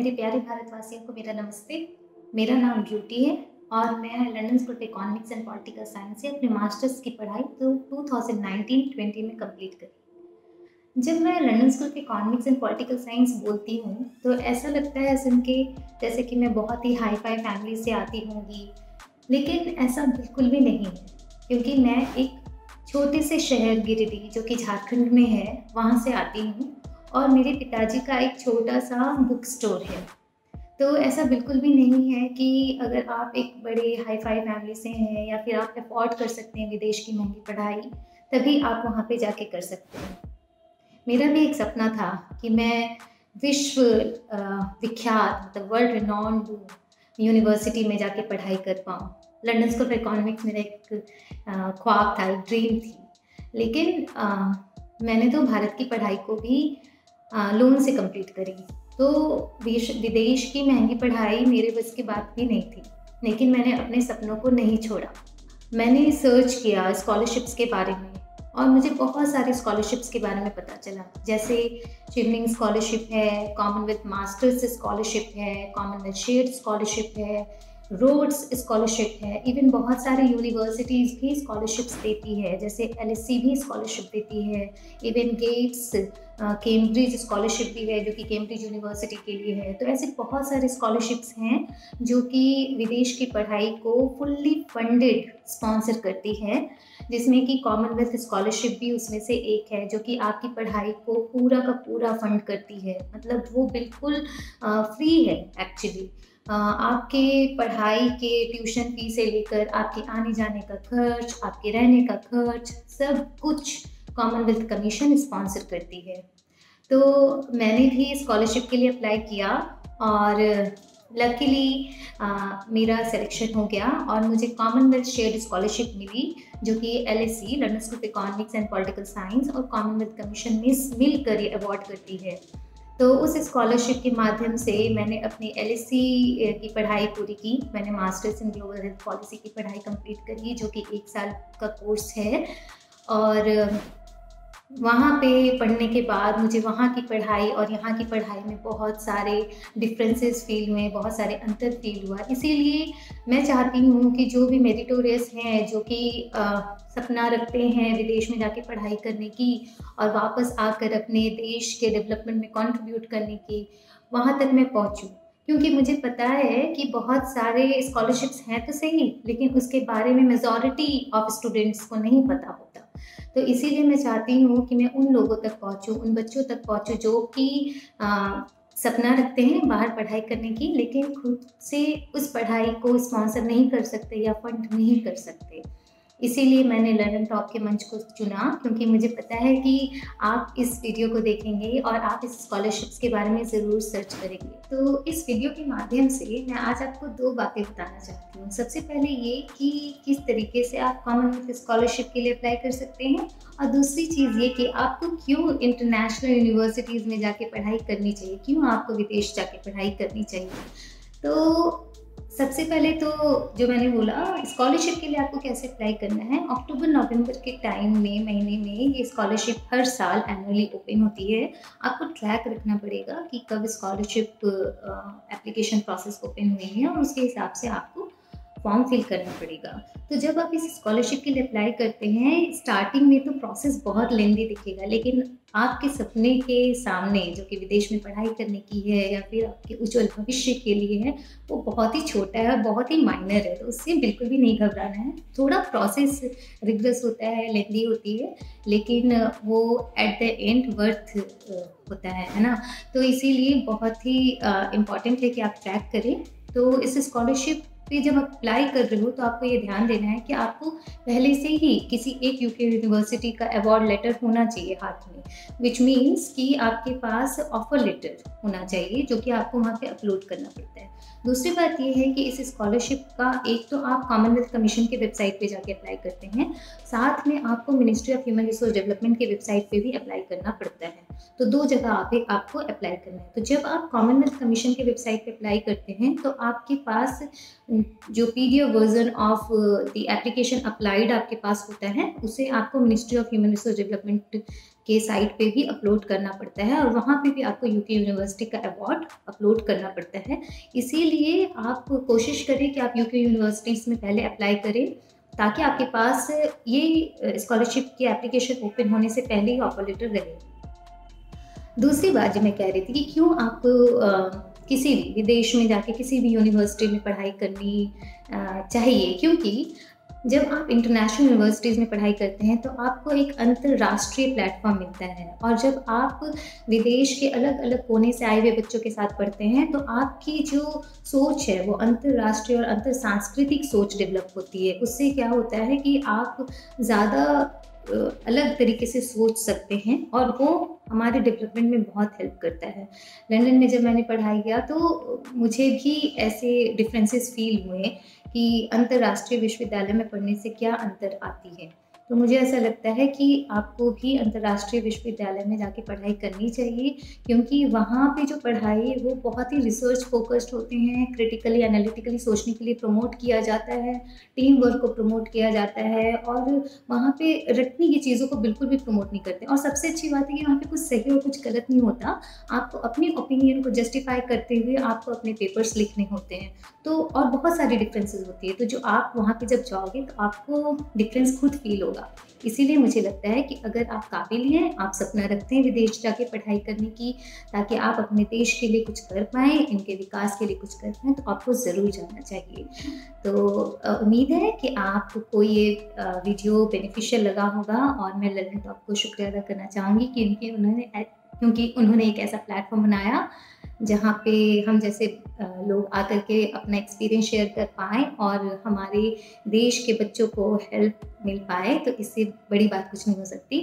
मेरे प्यारे भारतवासियों को मेरा नमस्ते। मेरा नाम ब्यूटी है और मैं London school of economics and political science से अपने मास्टर्स की पढ़ाई तो 2019-20 में कंप्लीट करी। जब मैं London school of economics and political science बोलती हूँ तो ऐसा लगता है सुन के जैसे कि मैं बहुत ही हाई फाई फैमिली से आती होंगी, लेकिन ऐसा बिल्कुल भी नहीं है। क्योंकि मैं एक छोटे से शहर गिरिडीह जो कि झारखंड में है वहाँ से आती हूँ और मेरे पिताजी का एक छोटा सा बुक स्टोर है। तो ऐसा बिल्कुल भी नहीं है कि अगर आप एक बड़े हाई-फाई फैमिली से हैं या फिर आप अफ़ोर्ड कर सकते हैं विदेश की महँगी पढ़ाई, तभी आप वहाँ पे जाके कर सकते हैं। मेरा भी एक सपना था कि मैं विश्व विख्यात मतलब वर्ल्ड रिनाउंड यूनिवर्सिटी में जाके पढ़ाई कर पाऊँ। लंदन स्कूल ऑफ इकोनॉमिक्स मेरा एक ख्वाब था, एक ड्रीम थी। लेकिन मैंने तो भारत की पढ़ाई को भी लोन से कंप्लीट करी। तो विदेश की महंगी पढ़ाई मेरे बस की बात भी नहीं थी, लेकिन मैंने अपने सपनों को नहीं छोड़ा। मैंने सर्च किया स्कॉलरशिप्स के बारे में और मुझे बहुत सारे स्कॉलरशिप्स के बारे में पता चला, जैसे चिवनिंग स्कॉलरशिप है, कॉमनवेल्थ मास्टर्स स्कॉलरशिप है, कॉमनवेल्थ शेयर्ड स्कॉलरशिप है, रोड्स स्कॉलरशिप है। इवन बहुत सारे यूनिवर्सिटीज़ भी स्कॉलरशिप्स देती है, जैसे एलएससी भी स्कॉलरशिप देती है। इवन गेट्स कैम्ब्रिज स्कॉलरशिप भी है जो कि कैम्ब्रिज यूनिवर्सिटी के लिए है। तो ऐसे बहुत सारे स्कॉलरशिप्स हैं जो कि विदेश की पढ़ाई को फुल्ली फंडेड स्पॉन्सर करती है, जिसमें कि कॉमनवेल्थ स्कॉलरशिप भी उसमें से एक है जो कि आपकी पढ़ाई को पूरा का पूरा फंड करती है। मतलब वो बिल्कुल फ्री है एक्चुअली। आपके पढ़ाई के ट्यूशन फ़ी से लेकर आपके आने जाने का खर्च, आपके रहने का खर्च, सब कुछ कॉमनवेल्थ कमीशन स्पॉन्सर करती है। तो मैंने भी स्कॉलरशिप के लिए अप्लाई किया और लकीली मेरा सिलेक्शन हो गया और मुझे कॉमनवेल्थ शेयर्ड स्कॉलरशिप मिली, जो कि LSC London school of economics and political science और कॉमनवेल्थ कमीशन में मिलकर ये अवार्ड करती है। तो उस स्कॉलरशिप के माध्यम से मैंने अपनी एलएससी की पढ़ाई पूरी की। मैंने masters in global health policy की पढ़ाई कंप्लीट करी, जो कि 1 साल का कोर्स है। और वहाँ पे पढ़ने के बाद मुझे वहाँ की पढ़ाई और यहाँ की पढ़ाई में बहुत सारे डिफरेंसेस फ़ील हुए, बहुत सारे अंतर फ़ील हुआ। इसीलिए मैं चाहती हूँ कि जो भी मेरिटोरियस हैं, जो कि सपना रखते हैं विदेश में जाके पढ़ाई करने की और वापस आकर अपने देश के डेवलपमेंट में कंट्रीब्यूट करने की, वहाँ तक मैं पहुँचूँ। क्योंकि मुझे पता है कि बहुत सारे स्कॉलरशिप्स हैं तो सही, लेकिन उसके बारे में मेजॉरिटी ऑफ स्टूडेंट्स को नहीं पता होता। तो इसीलिए मैं चाहती हूँ कि मैं उन लोगों तक पहुँचूँ, उन बच्चों तक पहुँचूँ जो कि सपना रखते हैं बाहर पढ़ाई करने की, लेकिन खुद से उस पढ़ाई को स्पॉन्सर नहीं कर सकते या फंड नहीं कर सकते। इसीलिए मैंने लर्न टॉप के मंच को चुना, क्योंकि मुझे पता है कि आप इस वीडियो को देखेंगे और आप इस स्कॉलरशिप्स के बारे में ज़रूर सर्च करेंगे। तो इस वीडियो के माध्यम से मैं आज आपको 2 बातें बताना चाहती हूँ। सबसे पहले ये कि किस तरीके से आप कॉमनवेल्थ स्कॉलरशिप के लिए अप्लाई कर सकते हैं, और दूसरी चीज़ ये कि आपको क्यों इंटरनेशनल यूनिवर्सिटीज़ में जाके पढ़ाई करनी चाहिए, क्यों आपको विदेश जाके पढ़ाई करनी चाहिए। तो सबसे पहले तो जो मैंने बोला, स्कॉलरशिप के लिए आपको कैसे अप्लाई करना है। अक्टूबर-नवंबर के टाइम में महीने में ये स्कॉलरशिप हर साल एनुअली ओपन होती है। आपको ट्रैक रखना पड़ेगा कि कब स्कॉलरशिप एप्लीकेशन प्रोसेस ओपन हुई है और उसके हिसाब से आपको फॉर्म फिल करना पड़ेगा। तो जब आप इस स्कॉलरशिप के लिए अप्लाई करते हैं, स्टार्टिंग में तो प्रोसेस बहुत लेंदी दिखेगा, लेकिन आपके सपने के सामने जो कि विदेश में पढ़ाई करने की है या फिर आपके उज्ज्वल भविष्य के लिए है, वो बहुत ही छोटा है, बहुत ही माइनर है। तो उससे बिल्कुल भी नहीं घबराना है। थोड़ा प्रोसेस रिग्रेस होता है, लेंदी होती है, लेकिन वो एट द एंड वर्थ होता है ना। तो इसीलिए बहुत ही इम्पॉर्टेंट है कि आप ट्रैक करें। तो इस स्कॉलरशिप पे जब आप अप्लाई कर रहे हो तो आपको ये ध्यान देना है कि आपको पहले से ही किसी एक यूके यूनिवर्सिटी का अवार्ड लेटर होना चाहिए हाथ में, विच मीन्स कि आपके पास ऑफर लेटर होना चाहिए, जो कि आपको वहाँ पे अपलोड करना पड़ता है। दूसरी बात ये है कि इस स्कॉलरशिप का एक तो आप कॉमनवेल्थ कमीशन की वेबसाइट पे जाके अप्लाई करते हैं, साथ में आपको ministry of human resource development की वेबसाइट पे भी अप्लाई करना पड़ता है। तो 2 जगह पे आपको अप्लाई करना है। तो जब आप कॉमनवेल्थ कमीशन की वेबसाइट पे अप्लाई करते हैं तो आपके पास जो PDF version of the application applied आपके पास होता है, उसे आपको ministry of human resource development के साइट पे भी अपलोड करना पड़ता है और वहाँ पे भी आपको यूके यूनिवर्सिटी का अवार्ड अपलोड करना पड़ता है। इसीलिए आप कोशिश करें कि आप यूके यूनिवर्सिटीज़ में पहले अप्लाई करें, ताकि आपके पास ये स्कॉलरशिप की एप्लीकेशन ओपन होने से पहले ही ऑफर लेटर रहे। दूसरी बात जो मैं कह रही थी कि क्यों आपको किसी भी विदेश में जाके किसी भी यूनिवर्सिटी में पढ़ाई करनी चाहिए, क्योंकि जब आप इंटरनेशनल यूनिवर्सिटीज़ में पढ़ाई करते हैं तो आपको एक अंतर्राष्ट्रीय प्लेटफॉर्म मिलता है, और जब आप विदेश के अलग अलग कोने से आए हुए बच्चों के साथ पढ़ते हैं तो आपकी जो सोच है वो अंतर्राष्ट्रीय और अंतर सांस्कृतिक सोच डेवलप होती है। उससे क्या होता है कि आप ज़्यादा अलग तरीके से सोच सकते हैं और वो हमारे डेवलपमेंट में बहुत हेल्प करता है। लंदन में जब मैंने पढ़ाई किया तो मुझे भी ऐसे डिफरेंसेस फील हुए कि अंतर्राष्ट्रीय विश्वविद्यालय में पढ़ने से क्या अंतर आती है। तो मुझे ऐसा लगता है कि आपको भी अंतर्राष्ट्रीय विश्वविद्यालय में जाके पढ़ाई करनी चाहिए, क्योंकि वहाँ पे जो पढ़ाई है वो बहुत ही रिसर्च फोकस्ड होते हैं, क्रिटिकली एनालिटिकली सोचने के लिए प्रमोट किया जाता है, टीम वर्क को प्रमोट किया जाता है, और वहाँ पे रटने की चीज़ों को बिल्कुल भी प्रमोट नहीं करते। और सबसे अच्छी बात है कि वहाँ पे कुछ सही और कुछ गलत नहीं होता, आपको अपने ओपिनियन को जस्टिफाई करते हुए आपको अपने पेपर्स लिखने होते हैं। तो और बहुत सारी डिफरेंसेस होती है, तो जो आप वहाँ पे जब जाओगे तो आपको डिफरेंस खुद फील होगा। इसीलिए मुझे लगता है कि अगर आप काबिल हैं, आप सपना रखते हैं विदेश जाके पढ़ाई करने की, ताकि आप अपने देश के लिए कुछ कर पाएँ, इनके विकास के लिए कुछ कर पाएँ, तो आपको ज़रूर जाना चाहिए। तो उम्मीद है कि आपको ये वीडियो बेनिफिशियल लगा होगा, और मैं ललन टॉप को शुक्रिया अदा करना चाहूँगी क्योंकि उन्होंने एक ऐसा प्लेटफॉर्म बनाया जहाँ पे हम जैसे लोग आकर के अपना एक्सपीरियंस शेयर कर पाएँ और हमारे देश के बच्चों को हेल्प मिल पाए, तो इससे बड़ी बात कुछ नहीं हो सकती।